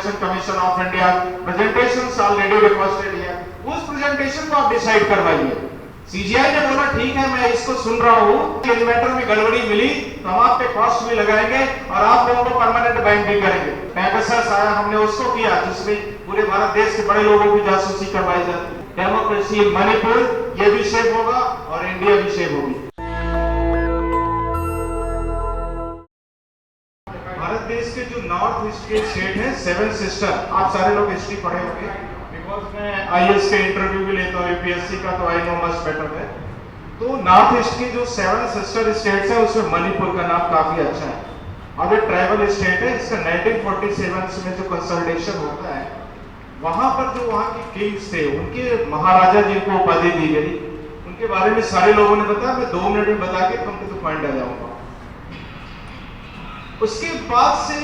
Election commission of India, presentations already requested here, उस presentation को आप डिसाइड करवाइए। सीजीआई ने बोला ठीक है मैं इसको सुन रहा हूँ, इन्वेंटर में गड़बड़ी मिली तो हम आप पे कॉस्ट भी लगाएंगे और आप लोगों को परमानेंट बैंक भी करेंगे। पैगासस आया, हमने उसको किया जिसमें पूरे भारत देश के बड़े लोगों की जासूसी करवाई जाती है। डेमोक्रेसी इन मणिपुर, ये भी सेव होगा और इंडिया भी सेव होगी। भारत देश के जो नॉर्थ ईस्ट के स्टेट है, 7 सिस्टर, आप सारे लोग हिस्ट्री पढ़े होंगे, बिकॉज मैं आईएएस के इंटरव्यू भी लेता हूँ यूपीएससी का, तो आई नो मच बेटर है। तो नॉर्थ ईस्ट की जो 7 सिस्टर स्टेट्स है उसमें मणिपुर का नाम काफी अच्छा है और ये ट्राइबल स्टेट है। इसका 1947 में जो कंसोलिडेशन होता है, वहां पर जो वहां के किंग्स थे, उनके महाराजा जिनको उपाधि दी गई, उनके बारे में सारे लोगों ने बताया। मैं 2 मिनट में बता के कम टू द पॉइंट आ जाऊंगा। उसके बाद से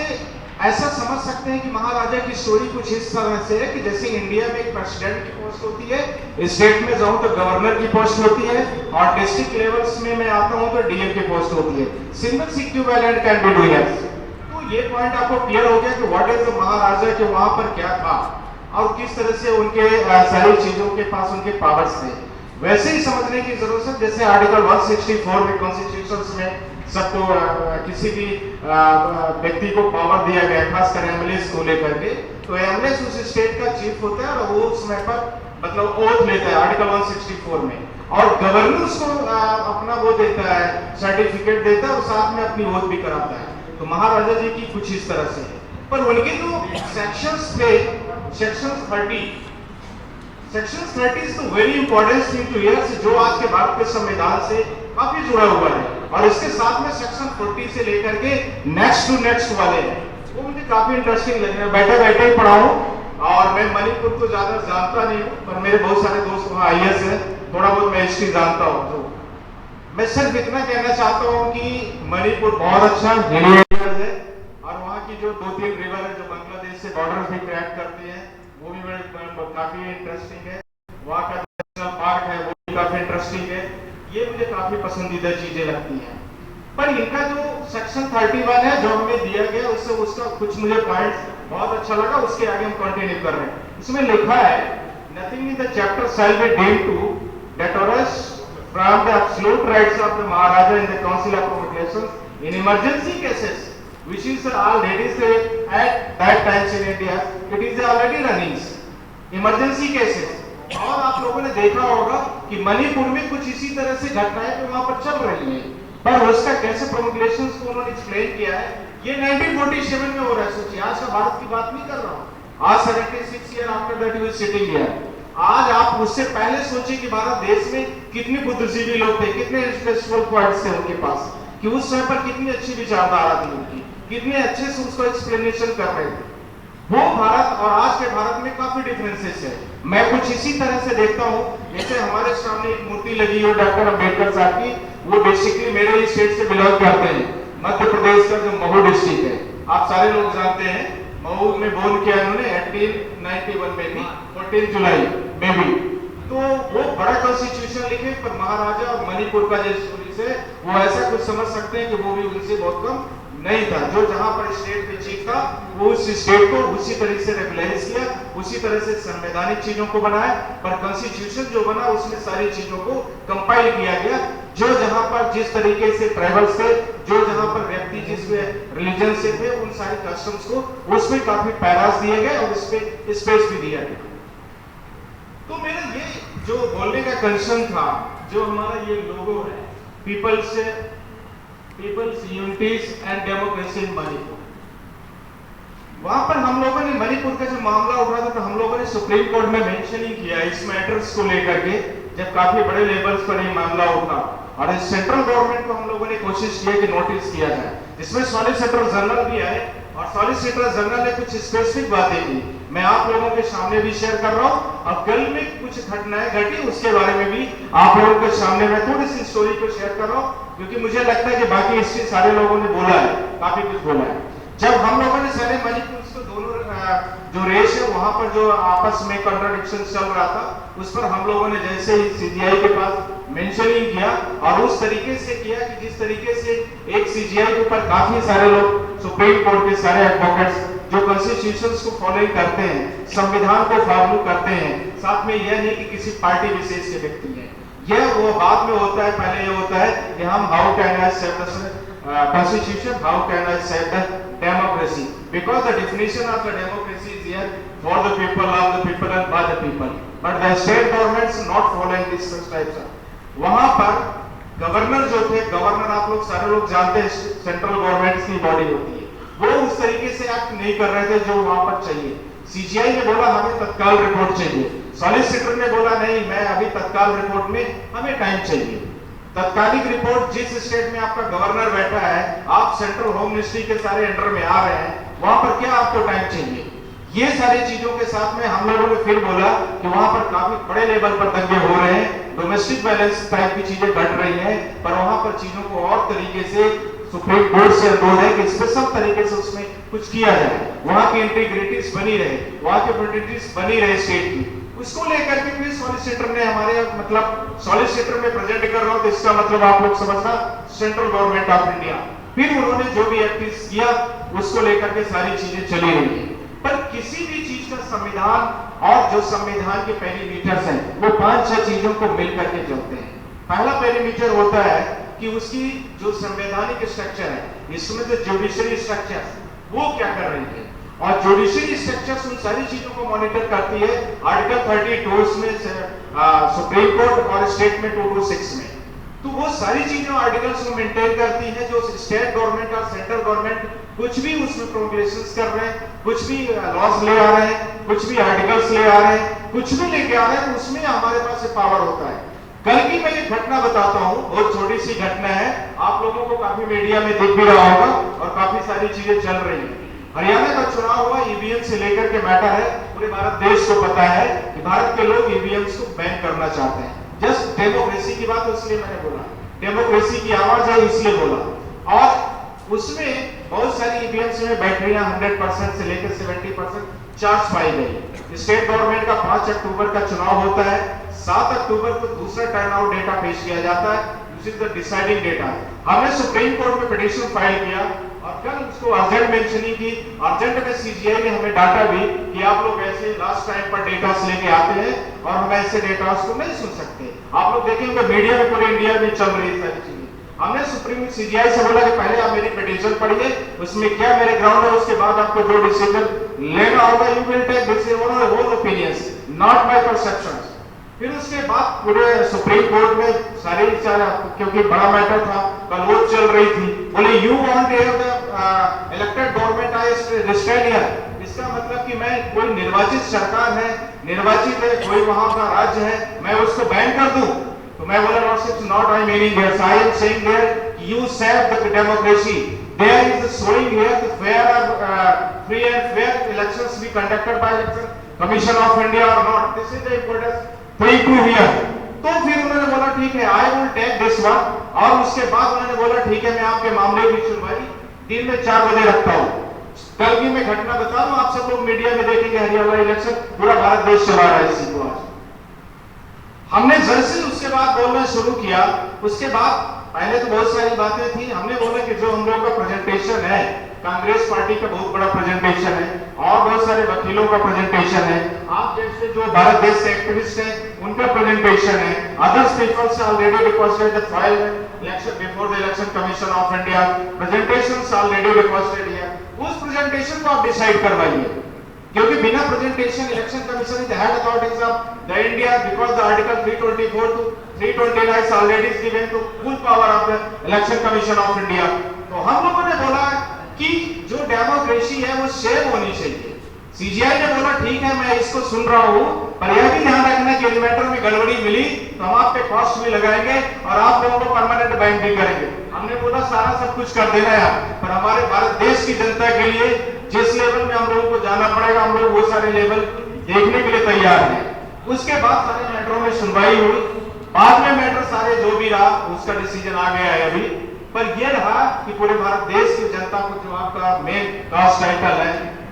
ऐसा समझ सकते हैं कि महाराजा की स्टोरी कुछ इस तरह से है कि जैसे इंडिया में एक प्रेसिडेंट की पोस्ट होती है, स्टेट में जाऊं तो गवर्नर की पोस्ट होती है और डिस्ट्रिक्ट लेवल्स में मैं आता हूं तो डीएम की पोस्ट होती है। Simple equivalent can be doing. तो ये पॉइंट आपको क्लियर हो गया कि व्हाट इज द महाराजा के वहां पर क्या था और किस तरह से उनके सारी चीजों के पास उनके पावर्स थे। वैसे ही समझने की जरूरत है जैसे आर्टिकल 164 में कॉन्स्टिट्यूशन में सबको किसी भी व्यक्ति को पावर दिया गया, खासकर एमएलए को लेकर के, तो एमएलए उस स्टेट का चीफ होता है और वो उस समय पर मतलब ओथ लेता है आर्टिकल 164 में, और गवर्नर उसको अपना वो देता है, सर्टिफिकेट देता है और साथ में अपनी ओथ भी कराता है। तो महाराजा जी की कुछ इस तरह से है। पर उनके जो सेक्शंस थे, section 30 is the very important thing to hear, जो आज के भारत के संविधान से काफी जुड़ा हुआ है और इसके साथ में सेक्शन 40 से लेकर के नेक्स्ट टू नेक्स्ट वाले हैं, वो मुझे काफी इंटरेस्टिंग लग रहे हैं। बैठे बैठे ही पढ़ा हूँ और मैं मणिपुर को ज्यादा जानता नहीं हूँ, पर मेरे बहुत सारे दोस्त वहाँ आईएएस हैं, थोड़ा बहुत मैं हिस्ट्री जानता हूँ। तो मैं सिर्फ इतना कहना चाहता हूँ कि मणिपुर बहुत अच्छा हिली एरियाज है और वहाँ की जो 2-3 रिवर है जो बांग्लादेश से बॉर्डर भी क्रैक करते हैं, वो भी काफी इंटरेस्टिंग है। वहाँ का नेशनल पार्क है वो भी काफी इंटरेस्टिंग है। ये मुझे काफी पसंदीदा चीजें लगती हैं। पर इनका जो सेक्शन 31 है जो हमें दिया गया, उससे उसका कुछ मुझे पॉइंट्स बहुत अच्छा लगा, उसके आगे हम कंटिन्यू कर रहे हैं। इसमें लिखा है nothing in the chapter shall be deemed to derogate from the absolute rights of the Maharaja in the council of proclamation in emergency cases which is already say at that times in India it is already running emergency cases। और आप लोगों ने देखा होगा कि मणिपुर में कुछ इसी तरह से घटनाएं तो वहां पर चल रही हैं, पर उसका कैसे प्रोमोगुलेशंस को उन्होंने एक्सप्लेन किया है, ये 1947 में हो रहा है। सोचिए, आज का भारत की बात नहीं कर रहा हूँ, आज 76 year after that he was sitting here. आज आप उससे पहले सोचिए कि भारत देश में कितने बुद्धिजीवी लोग थे, कितने इंटेलेक्चुअल पॉइंट्स थे उनके पास, कि उस समय पर कितनी अच्छी विचारधारा थी उनकी, कितने अच्छे से उसको एक्सप्लेनेशन कर रहे थे। वो भारत और आज के भारत में काफी डिफरेंसेस है। मैं कुछ इसी तरह से देखता हूँ, जैसे हमारे सामने एक मूर्ति लगी है डॉक्टर अंबेडकर साहब की, वो बेसिकली मेरे ही स्टेट से बिलोंग करते हैं, मध्य प्रदेश का जो महू डिस्ट्रिक्ट है, आप सारे लोग जानते हैं। महू में बोर्न किया उन्होंने 1891 में भी, 14 जुलाई में भी। तो वो बड़ा कॉन्स्टिट्यूशन लिखे, पर महाराजा और मणिपुर का जो स्टोरी से वो ऐसा कुछ समझ सकते हैं कि वो भी उनसे बहुत कम नहीं था। जो जहां पर स्टेट पे चीफ था वो उस स्टेट को उसी तरह से रेगुलाइज किया, उसी तरह से संवैधानिक चीजों को बनाया, पर कॉन्स्टिट्यूशन जो बना उसमें सारी चीजों को कंपाइल किया गया। जो जहां पर जिस तरीके से ट्राइबल्स थे, जो जहां पर व्यक्ति जिस रिलीजन से थे, उन सारे कस्टम्स को उसमें काफी पैरास दिए गए और उस पे स्पेस भी दिया गया। तो मेरा ये जो बोलने का कंसर्न था, जो हमारा ये लोगो है, peoples unities and democracy in Manipur, वहां पर हम लोगों ने मणिपुर का जो मामला उठा था तो हम लोगों ने सुप्रीम कोर्ट में मेंशनिंग किया इस मैटर्स को लेकर के, जब काफी बड़े लेवल्स पर ये मामला उठा, और सेंट्रल गवर्नमेंट को हम लोगों ने कोशिश की कि नोटिस किया जाए, जिसमें सॉलिसिटर जनरल भी आए और सॉलिसिटर जनरल ने कुछ स्पेसिफिक बातें की, मैं आप लोगों के सामने भी शेयर कर रहा हूं। अब कल में कुछ घटनाएं घटी, उसके बारे में भी आप लोगों के सामने मैं थोड़ी सी स्टोरी को शेयर कर रहा हूं, क्योंकि मुझे लगता है कि बाकी हिस्ट्री सारे लोगों ने बोला है, काफी कुछ बोला है। जब हम लोगों ने सारे मणिपुर को दोनों जो रेस है वहां पर जो आपस में कॉन्ट्रडिक्शन चल रहा था, उस पर हम लोगों ने जैसे ही सीजीआई के पास मेंशनिंग किया और उस तरीके से किया कि जिस तरीके से एक सीजीआई के ऊपर काफी सारे लोग, सुप्रीम कोर्ट के सारे एडवोकेट्स जो कॉन्स्टिट्यूशन को फॉलो करते हैं, संविधान को फॉलो करते हैं, साथ में यह नहीं कि किसी पार्टी विशेष के व्यक्ति हैं। यह वो बाद में होता है, पहले ये होता है कि हम how can I save the constitution, how can I say the democracy, because the definition of the democracy is here for the people, of the people and by the people, but the state governments not following this types of। वहां पर governor जो थे, governor आप लोग सारे लोग जानते हैं सेंट्रल गवर्नमेंट की बॉडी होती है, वो उस तरीके से एक्ट नहीं कर रहे थे जो वहां पर चाहिए। सीजीआई ने बोला हमें तत्काल रिपोर्ट चाहिए, सॉलिसिटर ने बोला नहीं मैं अभी तत्काल रिपोर्ट में हमें टाइम चाहिए। तत्कालिक रिपोर्ट जिस स्टेट में आपका गवर्नर बैठा है, आप सेंट्रल होम मिनिस्ट्री के सारे अंडर में आ रहे हैं, वहां पर क्या आपको टाइम चाहिए। ये सारी चीजों के साथ में हम लोगों ने फिर बोला कि वहां पर काफी बड़े लेवल पर दंगे हो रहे हैं, डोमेस्टिक वायलेंस टाइप की चीजें घट रही हैं, पर वहां पर चीजों को और तरीके से सुप्रीम कोर्ट से अनुरोध है कि स्पेशल तरीके से उसमें कुछ किया जाए, वहां की इंटीग्रिटीज बनी रहे, वहां की प्रोटेक्टिविटीज बनी रहे स्टेट की। उसको लेकर के फिर सॉलिसिटर ने हमारे मतलब सॉलिसिटर में प्रेजेंट कर रहा हूं तो इसका मतलब आप लोग समझना सेंट्रल गवर्नमेंट ऑफ इंडिया। फिर उन्होंने जो भी एक्टिविटीज किया उसको लेकर के सारी चीजें चली रही है, पर किसी भी चीज का संविधान और जो संविधान के पैरामीटर्स हैं वो 5-6 चीजों को मिलकर के चलते हैं। पहला पैरामीटर होता है कि उसकी जो संवैधानिक स्ट्रक्चर है, इसमें जो जुडिशरी स्ट्रक्चर वो क्या कर रही है, और जुडिशरी स्ट्रक्चर उन सारी चीजों को मॉनिटर करती है। आर्टिकल 32 में सुप्रीम कोर्ट और स्टेटमेंट 226 में, तो वो सारी चीजें आर्टिकल्स को मेंटेन करती है। जो स्टेट गवर्नमेंट और सेंट्रल गवर्नमेंट कुछ भी उसमें प्रोग्रेशंस कर रहे हैं, कुछ भी लॉज ले आ रहे हैं, कुछ भी आर्टिकल्स ले आ रहे हैं, कुछ भी लेके आ रहे हैं, उसमें हमारे पास पावर होता है। कल की मैं एक घटना बताता हूँ, बहुत छोटी सी घटना है, आप लोगों को काफी मीडिया में दिख भी रहा होगा और काफी सारी चीजें चल रही है। हरियाणा का चुनाव हुआ, ईवीएम से लेकर के मैटर है, पूरे भारत देश को पता है कि भारत के लोग ईवीएम को बैन करना चाहते हैं। जस्ट डेमोक्रेसी की बात, इसलिए मैंने बोला, डेमोक्रेसी की आवाज है इसलिए बोला। और उसमें बहुत सारी ईवीएम्स में बैटरियां 100% से लेकर 70% चार्ज पाई गई। स्टेट गवर्नमेंट का 5 अक्टूबर का चुनाव होता है, 7 अक्टूबर को दूसरा टर्नआउट डेटा पेश किया जाता है, which is the deciding data. हमने सुप्रीम कोर्ट में पिटीशन फाइल किया और कल उसको अर्जेंट मेंशनिंग की, अर्जेंट में सीजीआई ने हमें डाटा भी कि आप लोग ऐसे लास्ट टाइम पर डेटा लेके आते हैं और हम ऐसे डेटा को नहीं सुन सकते। आप लोग देखेंगे मीडिया में पूरे इंडिया में चल रही सारी चीजें। हमने सुप्रीम सीजीआई से बोला कि पहले आप मेरी पिटीशन पढ़िए, उसमें क्या मेरे ग्राउंड है, उसके बाद आपको जो डिसीजन लेना होगा you will take decision on whole opinions not my perceptions. फिर उसके बाद पूरे सुप्रीम कोर्ट में सारे क्योंकि बड़ा मैटर था, कल वो चल रही थी, बोले you want the elected government I rested here. इसका मतलब कि मैं कोई निर्वाचित सरकार है, निर्वाचित है, कोई वहां का राज्य है, मैं उसको बैन कर दूं। तो मैं बोला lordship not I meaning here, I am saying here you save the democracy, there is showing here the fair free and fair elections be conducted by election commission of India और not, this is the importance thing to here. तो फिर उन्होंने बोला ठीक है I will take this one, और उसके बाद उन्होंने बोला ठीक है मैं आपके मामले की सुनवाई दिन में 4 बजे रखता हूं। कल की मैं घटना बता दूं, आप सब लोग मीडिया में देखेंगे, हरियाणा इलेक्शन पूरा भारत देश चला रहा है इसी को। आज हमने जैसे उसके बाद बोलना शुरू किया, उसके बाद पहले तो बहुत सारी बातें थी, हमने बोला कि जो हम लोग का प्रेजेंटेशन है, कांग्रेस पार्टी का बहुत बड़ा प्रेजेंटेशन है और बहुत सारे वकीलों का प्रेजेंटेशन है, आप जैसे जो भारत देश से एक्टिविस्ट हैं उनका प्रेजेंटेशन है, others peoples already requested the file election before the election commission of India, presentations already requested here. उस प्रेजेंटेशन को आप डिसाइड करवाइए, क्योंकि बिना presentation election commission is the head authorities of the India, because the article 324 to 329 already is given to full power of the election commission of India. तो हम लोगों ने बोला कि जो डेमोक्रेसी है वो सेव होनी चाहिए। सीजीआई ने बोला ठीक है मैं इसको सुन रहा हूं, पर यह भी ध्यान रखना कि इन्वेंटर में गड़बड़ी मिली तो हम आप पे कॉस्ट भी लगाएंगे और आप लोगों को परमानेंट बैन भी करेंगे। हमने बोला सारा सब कुछ कर देना है, पर हमारे भारत देश की जनता के लिए जिस लेवल में हम लोगों को जाना पड़ेगा, हम लोग वो सारे लेवल देखने के लिए तैयार हैं। उसके बाद सारे मैटरों में सुनवाई हुई, बाद में मैटर सारे जो भी रहा उसका डिसीजन आ गया है अभी। पर यह रहा कि पूरे भारत देश की जनता को जो आपका मेन कास्ट टाइटल है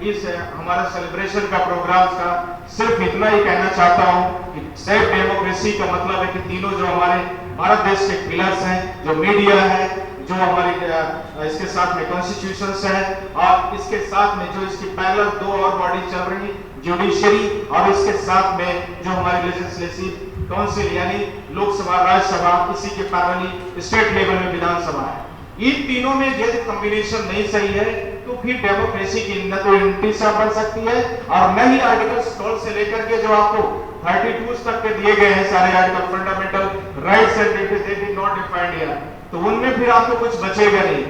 इस हमारा सेलिब्रेशन का प्रोग्राम का, सिर्फ इतना ही कहना चाहता हूं कि सेफ डेमोक्रेसी का मतलब है कि तीनों जो हमारे भारत देश के पिलर्स हैं, जो मीडिया है, जो हमारी इसके साथ में कॉन्स्टिट्यूशंस है, और इसके साथ में जो इसकी पैरेलल दो और बॉडी चल रही है, जुडिशरी, और इसके साथ में जो हमारी लेजिस्लेटिव काउंसिल यानी लोकसभा, राज्यसभा, इसी के पैरेलली स्टेट लेवल में विधानसभा है। इन तीनों में यदि कॉम्बिनेशन नहीं सही है तो फिर डेमोक्रेसी की न तो यूनिटी से बन सकती है, और न ही आर्टिकल 12 से लेकर के जो आपको 32 तक के दिए गए हैं सारे article, fundamental rights and duties, they did not defined here, तो उनमें फिर आपको कुछ बचेगा नहीं।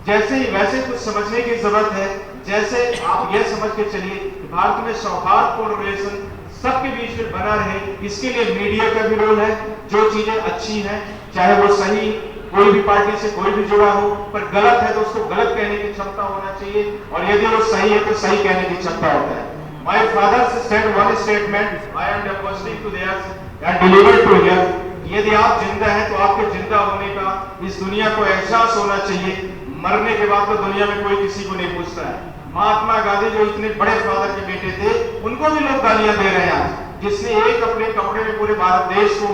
जैसे ही वैसे कुछ समझने की जरूरत है, जैसे आप ये समझ के चलिए कि भारत में सौहार्दपूर्ण रिलेशन सबके बीच में बना रहे, इसके लिए मीडिया का भी रोल है। जो चीजें अच्छी हैं, चाहे वो सही, कोई भी पार्टी से कोई भी जुड़ा हो, पर गलत है तो उसको गलत कहने की क्षमता होना चाहिए, और यदि वो सही है तो सही कहने की क्षमता होता है। My father said one statement, I am depositing to theirs and delivered to here. यदि आप जिंदा हैं तो आपके जिंदा होने का इस दुनिया को एहसास होना चाहिए। मरने के बाद तो दुनिया में कोई किसी को नहीं पूछता है। महात्मा गांधी जो इतने बड़े फादर के बेटे थे, उनको भी लोग गालियां दे रहे हैं आज, जिसने एक अपने कपड़े में पूरे भारत देश को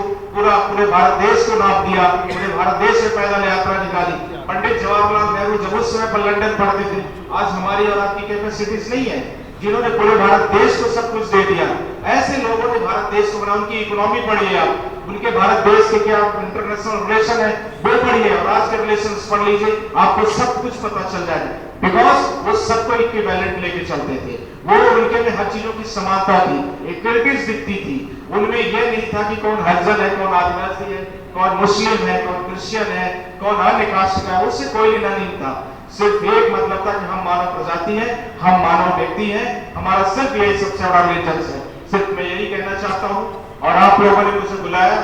नाप दिया, पूरे भारत देश से पैदल यात्रा निकाली। पंडित जवाहरलाल नेहरू जब उस समय पर लंदन पढ़ते थे, आज हमारी और आपकी कैपेसिटीज नहीं है, जिन्होंने पूरे भारत देश को सब कुछ दे दिया। ऐसे लोगों ने भारत देश को बना, उनकी इकोनॉमी बढ़ी है, आप उनके भारत देश के क्या इंटरनेशनल रिलेशन है वो बढ़ी है, और आज के रिलेशंस पढ़ लीजिए, आपको सब कुछ पता चल जाएगा। बिकॉज वो सबको इक्विवेलेंट लेके चलते थे, वो उनके में हर चीजों की समानता थी, इक्वलिटीज दिखती थी। उनमें यह नहीं था कि कौन हरिजन है, कौन आदिवासी है, कौन मुस्लिम है, कौन क्रिश्चियन है, कौन अन्य कास्ट का है, उससे कोई लेना नहीं था। सिर्फ एक मतलब था कि हम मानव प्रजाति हैं, हम मानव व्यक्ति हैं, हमारा सिर्फ यही सबसे बड़ा रिलीजन है। सिर्फ मैं यही कहना चाहता हूँ, और आप लोगों ने मुझे बुलाया,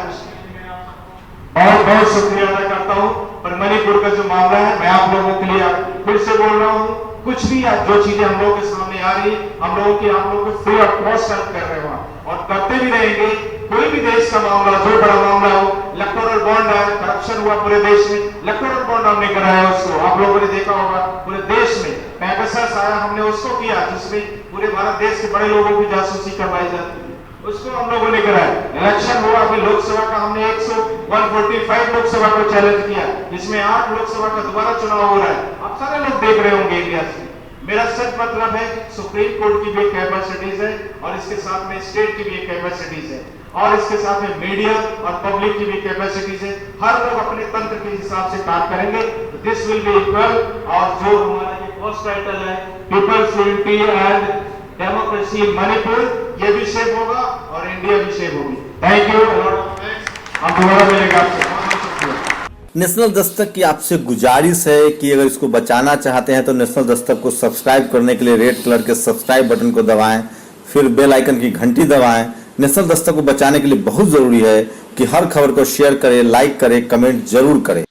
बहुत बहुत शुक्रिया अदा करता हूँ। पर मणिपुर का जो मामला है, मैं आप लोगों के लिए फिर से बोल रहा हूँ, कुछ भी जो चीजें हम लोगों के सामने आ रही, हम लोगों की आप लोगों को फ्री ऑफ कॉस्ट हेल्प कर रहे हो और करते भी रहेंगे। कोई भी देश का मामला, जो बड़ा मामला हो, इलेक्टोरल बॉन्ड है, करप्शन हुआ पूरे देश में, इलेक्टोरल बॉन्ड हमने कराया उसको, आप लोगों ने देखा होगा पूरे देश में। पैगासस आया, हमने उसको किया, जिसमें पूरे भारत देश के बड़े लोगों की जासूसी करवाई जाती है, उसको हम लोगों ने कराया। इलेक्शन हुआ, अभी लोकसभा का हमने 145 लोकसभा को चैलेंज किया, जिसमें 8 लोकसभा का दोबारा चुनाव हो रहा है, आप सारे लोग देख रहे होंगे इंडिया से। मेरा सच मतलब है कि सुप्रीम कोर्ट की भी एक कैपेसिटीज है, और इसके साथ में स्टेट की भी एक कैपेसिटीज है, और इसके साथ में मीडिया और पब्लिक की भी कैपेसिटीज है। हर लोग अपने तंत्र के हिसाब से काम करेंगे, दिस विल बी इक्वल। और जो हमारा ये फर्स्ट टाइटल है, peoples unity and democracy in Manipur, ये भी सेव होगा और इंडिया भी सेव होगी। थैंक यू, हम दोबारा मिलेंगे आपसे। नेशनल दस्तक की आपसे गुजारिश है कि अगर इसको बचाना चाहते हैं तो नेशनल दस्तक को सब्सक्राइब करने के लिए रेड कलर के सब्सक्राइब बटन को दबाएं, फिर बेल आइकन की घंटी दबाएं। नेशनल दस्तक को बचाने के लिए बहुत जरूरी है कि हर खबर को शेयर करें, लाइक करें, कमेंट जरूर करें।